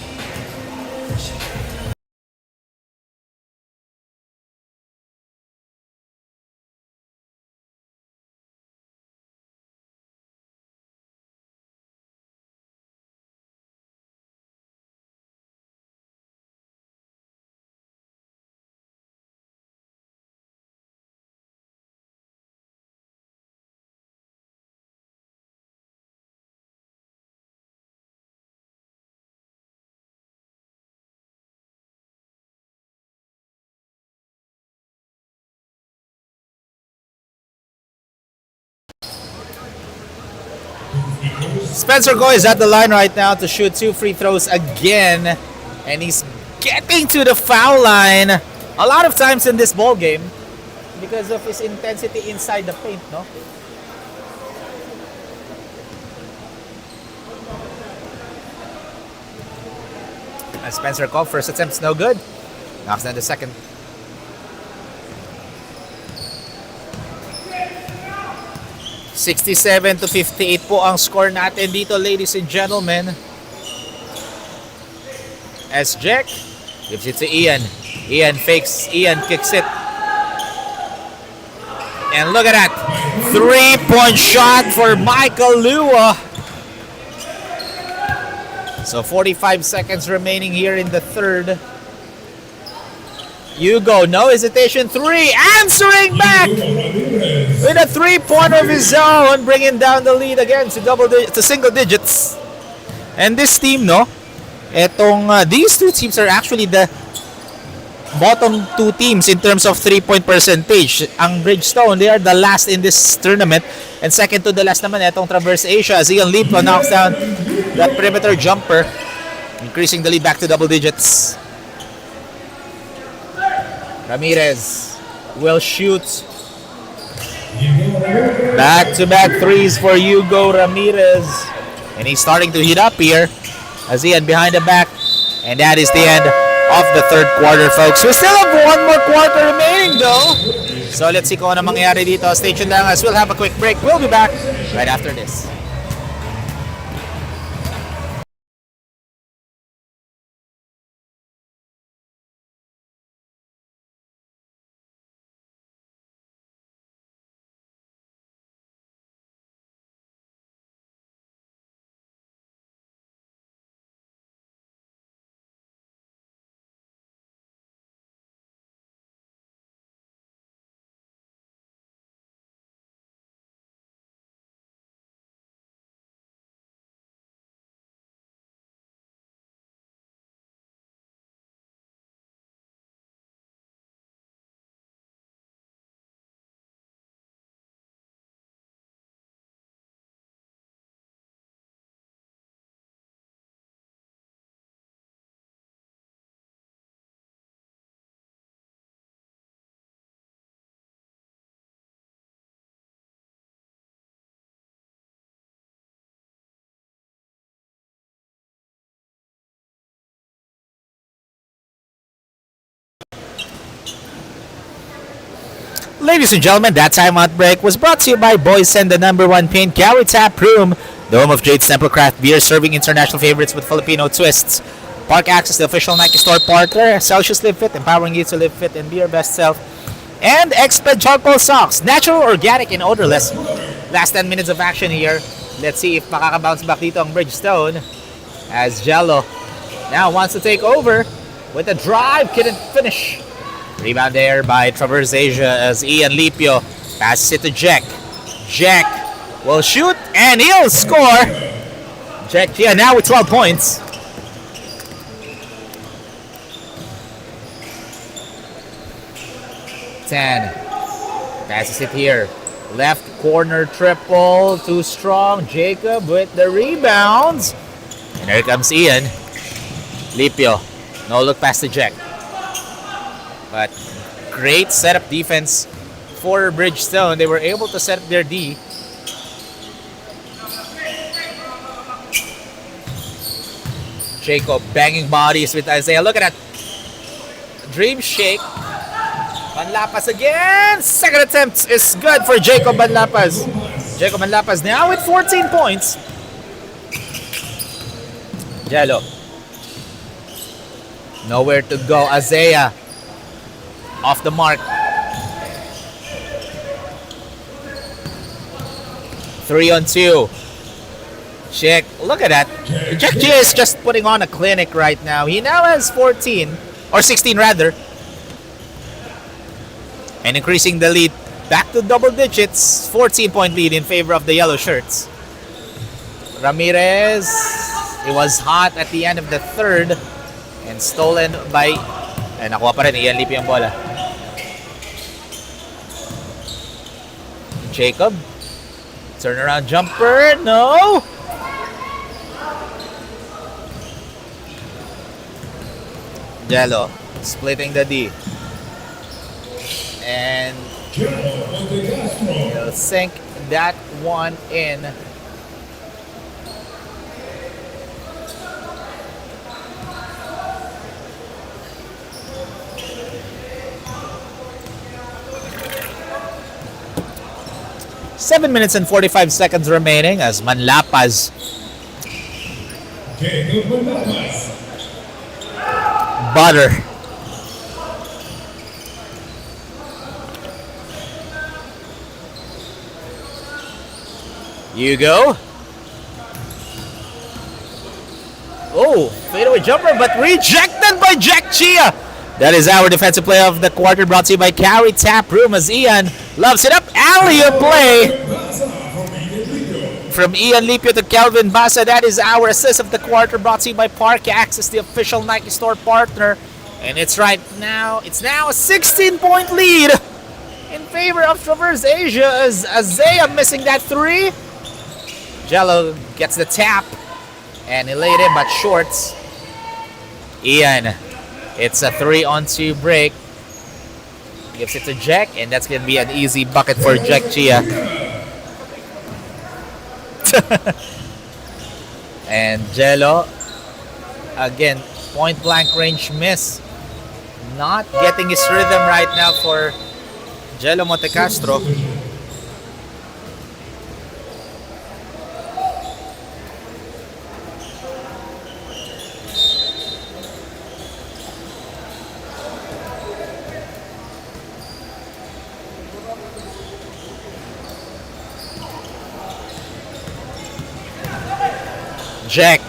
Spencer Goy is at the line right now to shoot 2 free throws again. And he's getting to the foul line a lot of times in this ball game because of his intensity inside the paint, no? And Spencer Goy, first attempt's no good. Knocks down the second. $67-58 po ang score natin dito, ladies and gentlemen. As Jack gives it to Ian. Ian fakes. Ian kicks it. And look at that. 3-point shot for Michael Lua. So 45 seconds remaining here in the third. Hugo, no hesitation, 3, answering back with a 3-pointer of his own, bringing down the lead again to single digits. And this team, no, these two teams are actually the bottom 2 teams in terms of 3-point percentage. Ang Bridgestone, they are the last in this tournament, and second to the last naman etong Traverse Asia as Ian Lipio knocks down that perimeter jumper, increasing the lead back to double digits. Ramirez will shoot. Back-to-back threes for Hugo Ramirez. And he's starting to heat up here as Ian behind the back. And that is the end of the third quarter, folks. We still have one more quarter remaining, though. So let's see kung ano mangyayari dito. Stay tuned lang as we'll have a quick break. We'll be back right after this. Ladies and gentlemen, that timeout break was brought to you by Boys and the number one paint Gary Tap Room, the home of Jade's Temple Craft Beer, serving international favorites with Filipino twists. Park Access, the official Nike store partner. Celsius Live Fit, empowering you to live fit and be your best self. And Exped Charcoal Socks, natural, organic, and odorless. Last 10 minutes of action here. Let's see if makaka-bounce back dito ang Bridgestone as Jello now wants to take over with a drive, couldn't finish. Rebound there by Traverse Asia as Ian Lipio passes it to Jack. Jack will shoot and he'll score. Jack here now with 12 points. Passes it here. Left corner triple. Too strong. Jacob with the rebounds. And here comes Ian. Lipio. No look past the Jack. But great setup defense for Bridgestone. They were able to set up their D. Jacob banging bodies with Isaiah. Look at that. Dream shake. Manlapas again. Second attempt is good for Jacob Manlapas. Jacob Manlapas now with 14 points. Jello. Nowhere to go. Isaiah off the mark. 3-on-2. Check. Look at that. Jack G is just putting on a clinic right now. He now has 14 or 16 rather. And increasing the lead back to double digits. 14-point lead in favor of the yellow shirts. Ramirez. It was hot at the end of the third. And stolen by... Ay, nakuha pa rin. Ian Lipio yung bola. Jacob. Turnaround jumper. No! Jello. Splitting the D. And he'll sink that one in. Seven minutes and 45 seconds remaining as Manlapas butter. You go. Oh, fadeaway jumper, but rejected by Jack Chia. That is our defensive play of the quarter, brought to you by Carry Tap Room as Ian loves it up. Alley-oop play from Ian Lipio to Kelvin Basa. That is our assist of the quarter, brought to you by Park Access, the official Nike store partner. And it's now a 16-point lead in favor of Traverse Asia as Isaiah missing that three. Jello gets the tap and he laid in but shorts. Ian, it's a 3-on-2 break. Gives it to Jack, and that's going to be an easy bucket for Jack Chia. And Jello, again, Point blank range miss. Not getting his rhythm right now for Jello Montecastro. Jack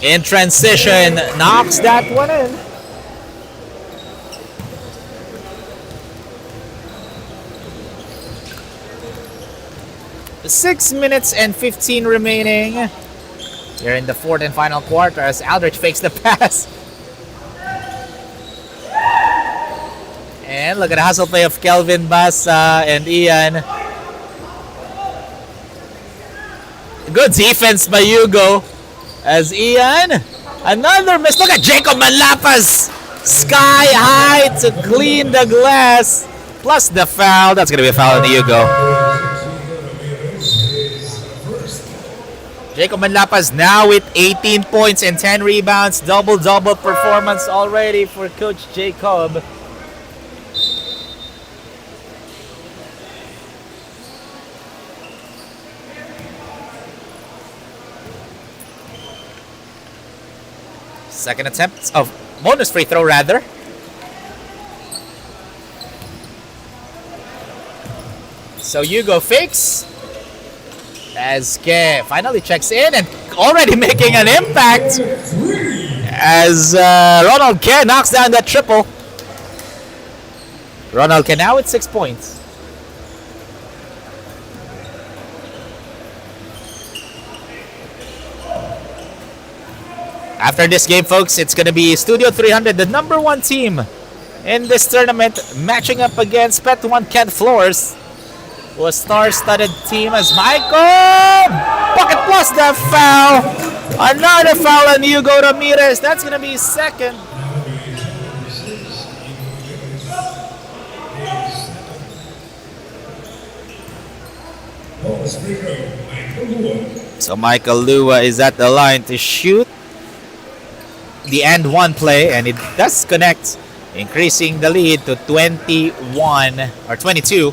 in transition knocks that one in. Six minutes and 15 remaining here in the fourth and final quarter as Aldrich fakes the pass. And look at the hustle play of Kelvin Bassa and Ian. Good defense by Hugo as Ian. Another miss. Look at Jacob Manlapas. Sky high to clean the glass. Plus the foul. That's going to be a foul on Hugo. Jacob Manlapas now with 18 points and 10 rebounds. Double-double performance already for Coach Jacob. Second attempt of bonus free throw rather. So Hugo fakes as Ke finally checks in and already making an impact as Ronald Ke knocks down that triple. Ronald Ke now with 6 points. After this game, folks, it's going to be Studio 300, the number one team in this tournament, matching up against Pet 1 Kent Floors, who a star-studded team as Michael! Pocket plus the foul! Another foul on Hugo Ramirez. That's going to be second. So Michael Lua is at the line to shoot the and one play, and it does connect, increasing the lead to 21 or 22.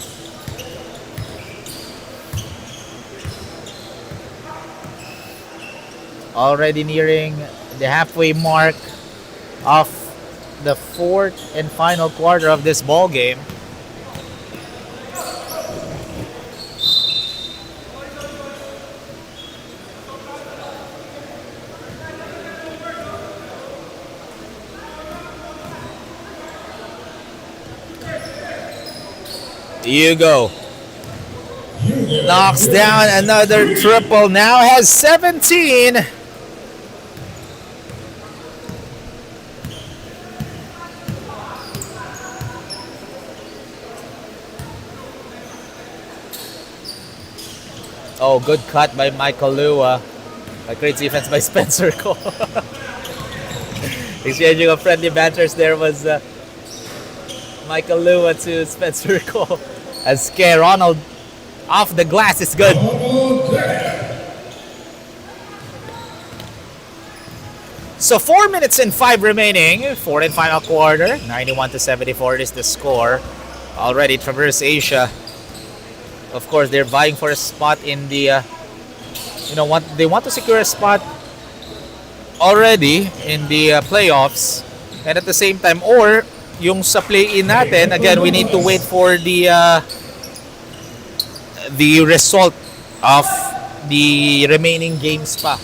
Already nearing the halfway mark of the fourth and final quarter of this ball game. Hugo knocks down another triple, now has 17. Oh, good cut by Michael Lua. A great defense by Spencer Cole. Exchanging of friendly banters there was Michael Lua to Spencer Cole. As Ke Ronald off the glass is good. So 4 minutes and 5 remaining. Fourth and final quarter. 91-74 is the score. Already Traverse Asia. Of course, they're vying for a spot in the, they want to secure a spot already in the playoffs. And at the same time, or yung sa play-in natin, again, we need to wait for the result of the remaining games pa,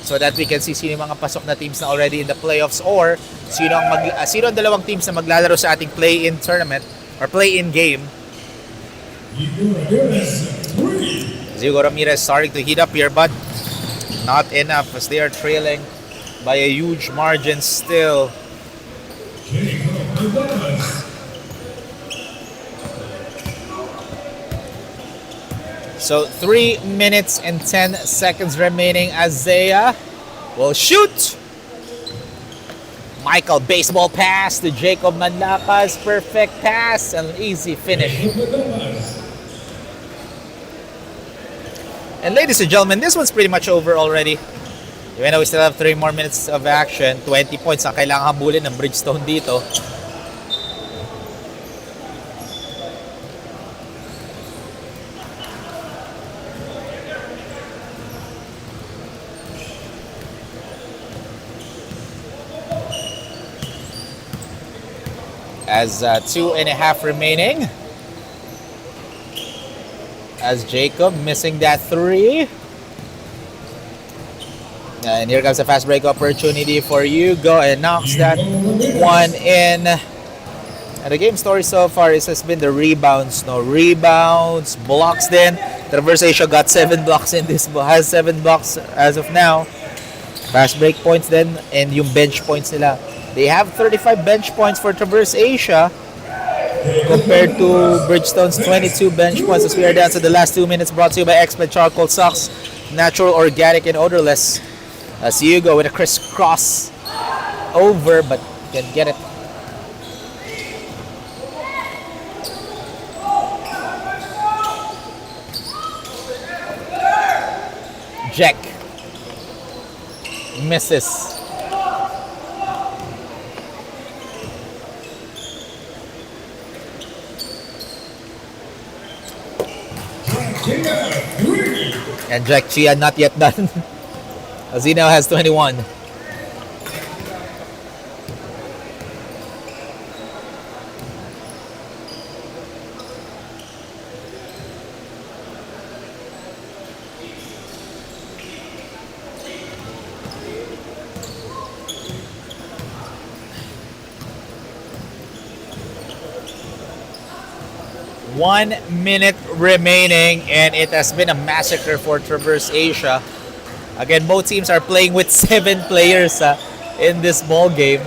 so that we can see sino yung mga pasok na teams na already in the playoffs, or sino ang dalawang teams na maglalaro sa ating play-in tournament or play-in game. Hugo Ramirez starting to heat up here, but not enough as they are trailing by a huge margin still. So 3 minutes and 10 seconds remaining. Isaiah will shoot. Michael, baseball pass to Jacob Manlapas. Perfect pass and easy finish. And ladies and gentlemen, this one's pretty much over already. Even though we still have 3 more minutes of action, 20 points ang kailangan habulin ng Bridgestone dito. As 2.5 remaining. As Jacob missing that 3. And here comes a fast break opportunity for Hugo and knocks that one in. And the game story so far has been the rebounds. No rebounds, blocks then. Traverse Asia got 7 blocks in this, has 7 blocks as of now. Fast break points then, and yung bench points nila. They have 35 bench points for Traverse Asia compared to Bridgestone's 22 bench points, as we are down to the last 2 minutes, brought to you by Expert Charcoal Socks, natural, organic, and odorless. As Hugo with a crisscross over, but can get it. Jack misses. And Jack Chia not yet done. As he now has 21. One minute remaining, and it has been a massacre for Traverse Asia. Again, both teams are playing with 7 players in this ball game.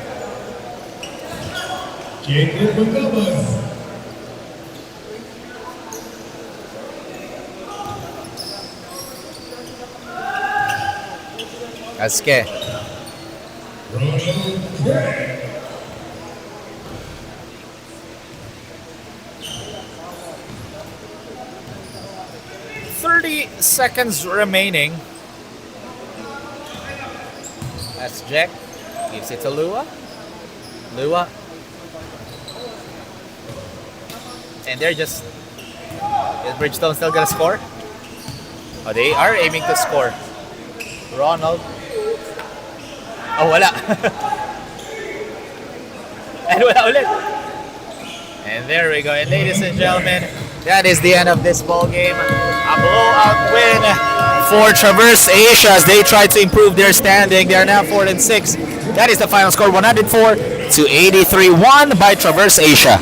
Aske. Seconds remaining. That's Jack. Gives it to Lua. Lua. And they're just... Is Bridgestone still gonna score? Oh, they are aiming to score. Ronald. Oh, wala. And wala ulit. And there we go. And ladies and gentlemen, that is the end of this ball game. A blowout win for Traverse Asia as they try to improve their standing. They are now 4-6. That is the final score, 104-83, won by Traverse Asia.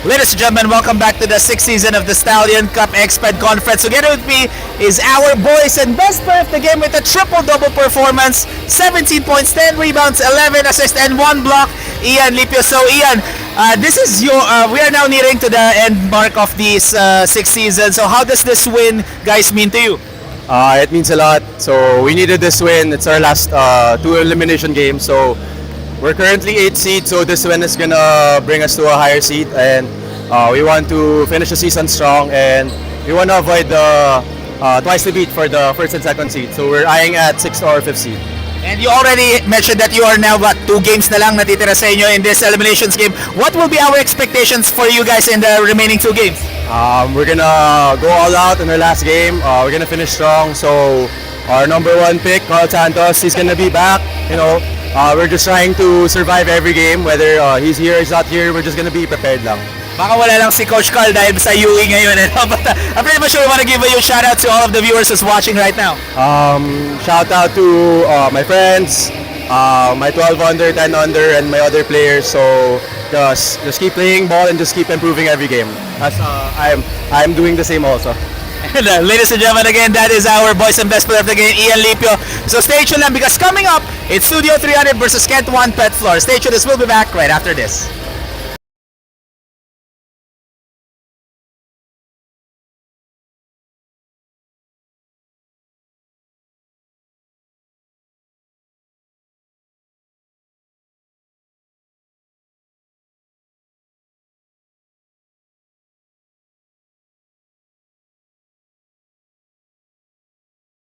Ladies and gentlemen, welcome back to the 6th season of the Stallion Cup Exped Conference. Together with me is our boys and best player of the game with a triple-double performance, 17 points, 10 rebounds, 11 assists, and 1 block, Ian Lipio. So Ian, this is your, we are now nearing to the end mark of this 6th season. So how does this win, guys, mean to you? It means a lot. So we needed this win. It's our last 2 elimination games. So we're currently 8th seed. So this win is gonna bring us to a higher seed, and we want to finish the season strong, and we want to avoid the twice to beat for the 1st and 2nd seed. So we're eyeing at 6th or 5th seed. And you already mentioned that you are now 2 games na lang natitira sa inyo in this eliminations game. What will be our expectations for you guys in the remaining 2 games? We're gonna go all out in our last game. We're gonna finish strong. So our number 1 pick, Carl Santos, he's gonna be back. We're just trying to survive every game. Whether he's here or he's not here, we're just gonna be prepared lang. Baka wala lang si Coach Carl dahil sa UE ngayon. But I'm pretty much sure we want to give a shout out to all of the viewers who's watching right now. Shout out to my friends, my 12 under, 10 under, and my other players. So just keep playing ball and just keep improving every game. As I'm doing the same also. And, ladies and gentlemen, again, that is our boys and best player of the game, Ian Lipio. So stay tuned lang because coming up, it's Studio 300 versus Kent 1 Pet Floor. Stay tuned, this will be back right after this.